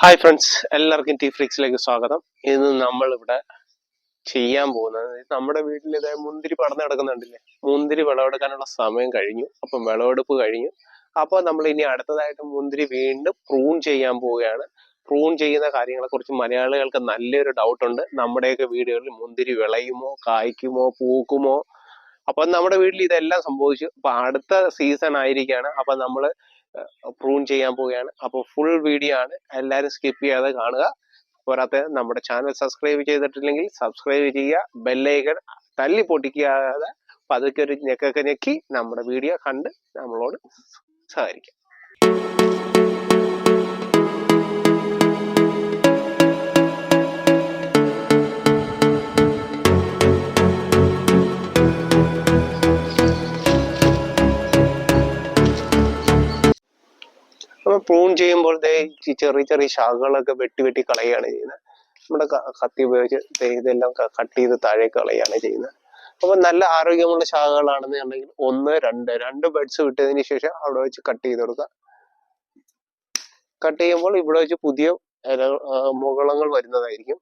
Hi friends, എല്ലാവർക്കും T ഫ്ലിക്സിലേക്ക് സ്വാഗതം. ഇന്ന് നമ്മളിവിടെ ചെയ്യാൻ പോകുന്നത് നമ്മുടെ വീട്ടിൽ ഇതേ മുന്തിരി പടർന്നു കിടക്കുന്നുണ്ടല്ലേ. മുന്തിരി വിളവെടുക്കാനുള്ള സമയം കഴിഞ്ഞു. അപ്പം വിളവെടുപ്പ് കഴിഞ്ഞു. അപ്പോൾ നമ്മൾ ഇനി അടുത്തതായിട്ട് മുന്തിരി വീണ്ടും പ്രൂൺ ചെയ്യാൻ പോവുകയാണ്. പ്രൂൺ ചെയ്യുന്ന കാര്യങ്ങളെ കുറിച്ച് മലയാളികൾക്ക് നല്ലൊരു ഡൗട്ട് ഉണ്ട്. നമ്മുടെയൊക്കെ വീടുകളിൽ മുന്തിരി വിളയുമോ, കായ്ക്കുമോ, പൂക്കുമോ? അപ്പൊ നമ്മുടെ വീട്ടിൽ ഇതെല്ലാം സംഭവിച്ചു. അപ്പൊ അടുത്ത സീസൺ ആയിരിക്കാണ്. അപ്പൊ നമ്മള് പ്രൂൺ ചെയ്യാൻ പോവുകയാണ്. അപ്പോൾ ഫുൾ വീഡിയോ ആണ്, എല്ലാവരും സ്കിപ്പ് ചെയ്യാതെ കാണുക. പോരാത്ത നമ്മുടെ ചാനൽ സബ്സ്ക്രൈബ് ചെയ്തിട്ടില്ലെങ്കിൽ സബ്സ്ക്രൈബ് ചെയ്യുക, ബെല്ലൈക്കൺ തല്ലി പൊട്ടിക്കാതെ പതുക്കെ ഒരു ഞെക്കൊക്കെ ഞെക്കി നമ്മുടെ വീഡിയോ കണ്ട് നമ്മളോട് സഹകരിക്കാം. നമ്മൾ പ്രൂൺ ചെയ്യുമ്പോൾ ചെറിയ ചെറിയ ശാഖകളൊക്കെ വെട്ടി കളയുകയാണ് ചെയ്യുന്നത്. നമ്മുടെ കത്തി ഉപയോഗിച്ച് ഇതെല്ലാം കട്ട് ചെയ്ത് താഴേക്ക് കളയുകയാണ് ചെയ്യുന്നത്. അപ്പൊ നല്ല ആരോഗ്യമുള്ള ശാഖകളാണെന്നുണ്ടെങ്കിൽ 1, 2 ബഡ്സ് വിട്ടതിന് ശേഷം അവിടെ വെച്ച് കട്ട് ചെയ്ത് കൊടുക്കുക. കട്ട് ചെയ്യുമ്പോൾ ഇവിടെ വെച്ച് പുതിയ മുകളങ്ങൾ വരുന്നതായിരിക്കും.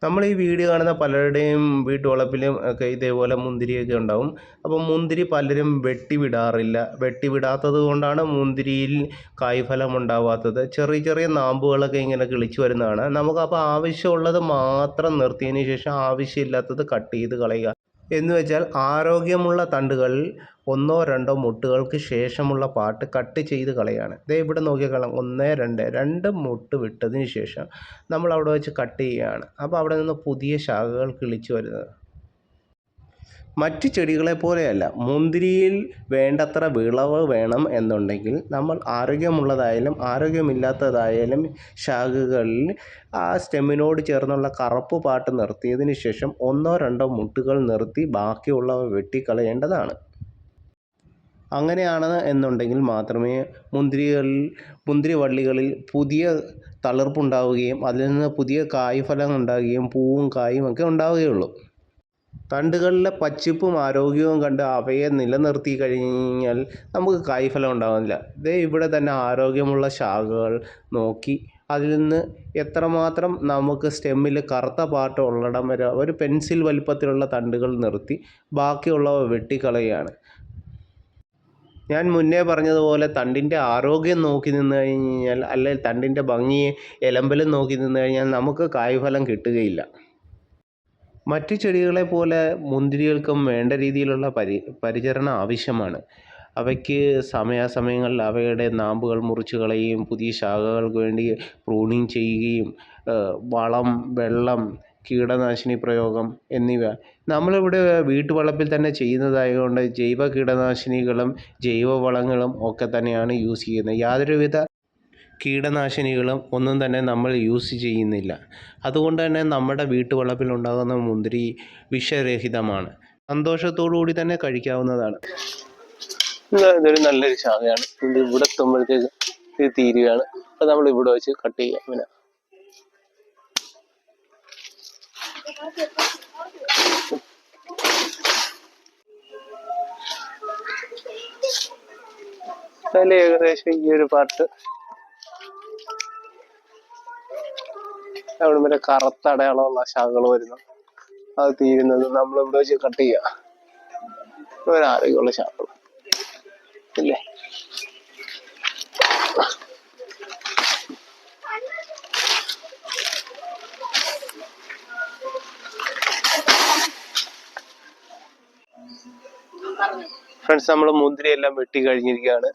നമ്മൾ ഈ വീഡിയോ കാണുന്ന പലരുടെയും വീട്ടുവളപ്പിലും ഒക്കെ ഇതേപോലെ മുന്തിരിയൊക്കെ ഉണ്ടാവും. അപ്പം മുന്തിരി പലരും വെട്ടിവിടാറില്ല. വെട്ടിവിടാത്തത് കൊണ്ടാണ് മുന്തിരിയിൽ കായ്ഫലം ഉണ്ടാവാത്തത്. ചെറിയ ചെറിയ നാമ്പുകളൊക്കെ ഇങ്ങനെ കിളിച്ചു വരുന്നതാണ്. നമുക്കപ്പോൾ ആവശ്യമുള്ളത് മാത്രം നിർത്തിയതിന് ശേഷം ആവശ്യമില്ലാത്തത് കട്ട് ചെയ്ത് കളയുക. എന്ന് വെച്ചാൽ ആരോഗ്യമുള്ള തണ്ടുകളിൽ 1-2 മുട്ടുകൾക്ക് ശേഷമുള്ള പാർട്ട് കട്ട് ചെയ്ത് കളയാണ്. ദേ ഇവിടെ നോക്കിയാൽ 1-2 മുട്ട് വിട്ടതിന് ശേഷം നമ്മൾ അവിടെ വെച്ച് കട്ട് ചെയ്യുകയാണ്. അപ്പോൾ അവിടെ നിന്ന് പുതിയ ശാഖകൾ കിളിച്ചു വരുന്നത്. മറ്റ് ചെടികളെ പോലെയല്ല, മുന്തിരിയിൽ വേണ്ടത്ര വിളവ് വേണം എന്നുണ്ടെങ്കിൽ നമ്മൾ ആരോഗ്യമുള്ളതായാലും ആരോഗ്യമില്ലാത്തതായാലും ശാഖകളിൽ ആ സ്റ്റെമ്മിനോട് ചേർന്നുള്ള കറുപ്പ് പാട്ട് നിർത്തിയതിന് ശേഷം 1-2 മുട്ടുകൾ നിർത്തി ബാക്കിയുള്ളവ വെട്ടിക്കളയേണ്ടതാണ്. അങ്ങനെയാണ് എന്നുണ്ടെങ്കിൽ മാത്രമേ മുന്തിരിവള്ളികളിൽ പുതിയ തളിർപ്പുണ്ടാവുകയും അതിൽ നിന്ന് പുതിയ കായ്ഫലം ഉണ്ടാവുകയും പൂവും കായും ഒക്കെ ഉണ്ടാവുകയുള്ളൂ. തണ്ടുകളിലെ പച്ചിപ്പും ആരോഗ്യവും കണ്ട് അവയെ നിലനിർത്തി കഴിഞ്ഞാൽ നമുക്ക് കായ്ഫലം ഉണ്ടാകുന്നില്ല. ഇവിടെ തന്നെ ആരോഗ്യമുള്ള ശാഖകൾ നോക്കി അതിൽ നിന്ന് എത്രമാത്രം നമുക്ക് സ്റ്റെമ്മിൽ കറുത്ത പാട്ട് ഉള്ളിടം വരെ ഒരു പെൻസിൽ വലിപ്പത്തിലുള്ള തണ്ടുകൾ നിർത്തി ബാക്കിയുള്ളവ വെട്ടിക്കളയുകയാണ്. ഞാൻ മുന്നേ പറഞ്ഞതുപോലെ തണ്ടിൻ്റെ ആരോഗ്യം നോക്കി നിന്ന് കഴിഞ്ഞാൽ, അല്ലെങ്കിൽ തണ്ടിൻ്റെ ഭംഗിയെ എലമ്പലും നോക്കി നിന്ന് കഴിഞ്ഞാൽ നമുക്ക് കായ്ഫലം കിട്ടുകയില്ല. മറ്റ് ചെടികളെ പോലെ മുന്തിരികൾക്കും വേണ്ട രീതിയിലുള്ള പരിചരണം ആവശ്യമാണ്. അവയ്ക്ക് സമയാസമയങ്ങളിൽ അവയുടെ നാമ്പുകൾ മുറിച്ച് കളയുകയും പുതിയ ശാഖകൾക്ക് വേണ്ടി പ്രൂണിങ് ചെയ്യുകയും വളം, വെള്ളം, കീടനാശിനി പ്രയോഗം എന്നിവ നമ്മളിവിടെ വീട്ടുവളപ്പിൽ തന്നെ ചെയ്യുന്നതായതുകൊണ്ട് ജൈവ കീടനാശിനികളും ജൈവവളങ്ങളും ഒക്കെ തന്നെയാണ് യൂസ് ചെയ്യുന്നത്. യാതൊരുവിധ കീടനാശിനികളും ഒന്നും തന്നെ നമ്മൾ യൂസ് ചെയ്യുന്നില്ല. അതുകൊണ്ട് തന്നെ നമ്മുടെ വീട്ടുവളപ്പിലുണ്ടാകുന്ന മുന്തിരി വിഷരഹിതമാണ്. സന്തോഷത്തോടുകൂടി തന്നെ കഴിക്കാവുന്നതാണ്. ഇതൊരു നല്ലൊരു ശാഖയാണ്. ഇത് ഇവിടെ എത്തുമ്പോഴത്തേക്ക് ഇത് തീരുകയാണ്. അത് നമ്മൾ ഇവിടെ വെച്ച് കട്ട് ചെയ്യാം. പിന്നെ അതിൽ ഏകദേശം ഈ ഒരു പാർട്ട് അവിടെ വരെ കറുത്ത അടയാളമുള്ള ശാഖകൾ വരുന്നു. അത് തീരുന്നത് നമ്മൾ ഇവിടെ വെച്ച് കട്ട് ചെയ്യുക. ഒരാരോഗ്യമുള്ള ശാഖകൾ ഇല്ലേ. ഫ്രണ്ട്സ്, നമ്മൾ മുന്തിരി എല്ലാം വെട്ടി കഴിഞ്ഞിരിക്കുകയാണ്.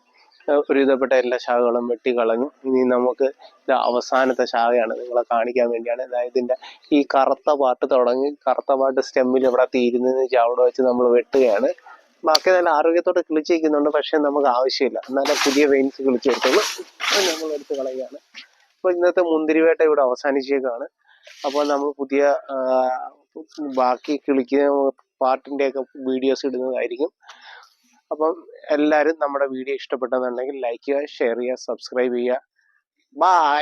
ഒരുവിധപ്പെട്ട എല്ലാ ശാഖകളും വെട്ടിക്കളഞ്ഞു. ഇനി നമുക്ക് ഇത് അവസാനത്തെ ശാഖയാണ് നിങ്ങളെ കാണിക്കാൻ വേണ്ടിയാണ്. അതായത് ഇതിൻ്റെ ഈ കറുത്ത പാട്ട് തുടങ്ങി കറുത്ത പാട്ട് സ്റ്റെമ്മിൽ എവിടെ തീരുന്നതെന്ന് വെച്ചാൽ അവിടെ വെച്ച് നമ്മൾ വെട്ടുകയാണ്. ബാക്കി നല്ല ആരോഗ്യത്തോടെ കിളിച്ചിരിക്കുന്നുണ്ട്, പക്ഷെ നമുക്ക് ആവശ്യമില്ല. എന്നാലും പുതിയ വെയിൻസ് കിളിച്ചെടുത്തുള്ളൂ, അത് നമ്മൾ എടുത്ത് കളയുകയാണ്. അപ്പോൾ ഇന്നത്തെ മുന്തിരിവേട്ട ഇവിടെ അവസാനിച്ചേക്കാണ്. അപ്പോൾ നമ്മൾ പുതിയ ബാക്കി കിളിക്കുന്ന പാട്ടിൻ്റെയൊക്കെ വീഡിയോസ് ഇടുന്നതായിരിക്കും. അപ്പം എല്ലാവരും നമ്മുടെ വീഡിയോ ഇഷ്ടപ്പെട്ടെന്നുണ്ടെങ്കിൽ ലൈക്ക് ചെയ്യുക, ഷെയർ ചെയ്യുക, സബ്സ്ക്രൈബ് ചെയ്യുക. ബൈ.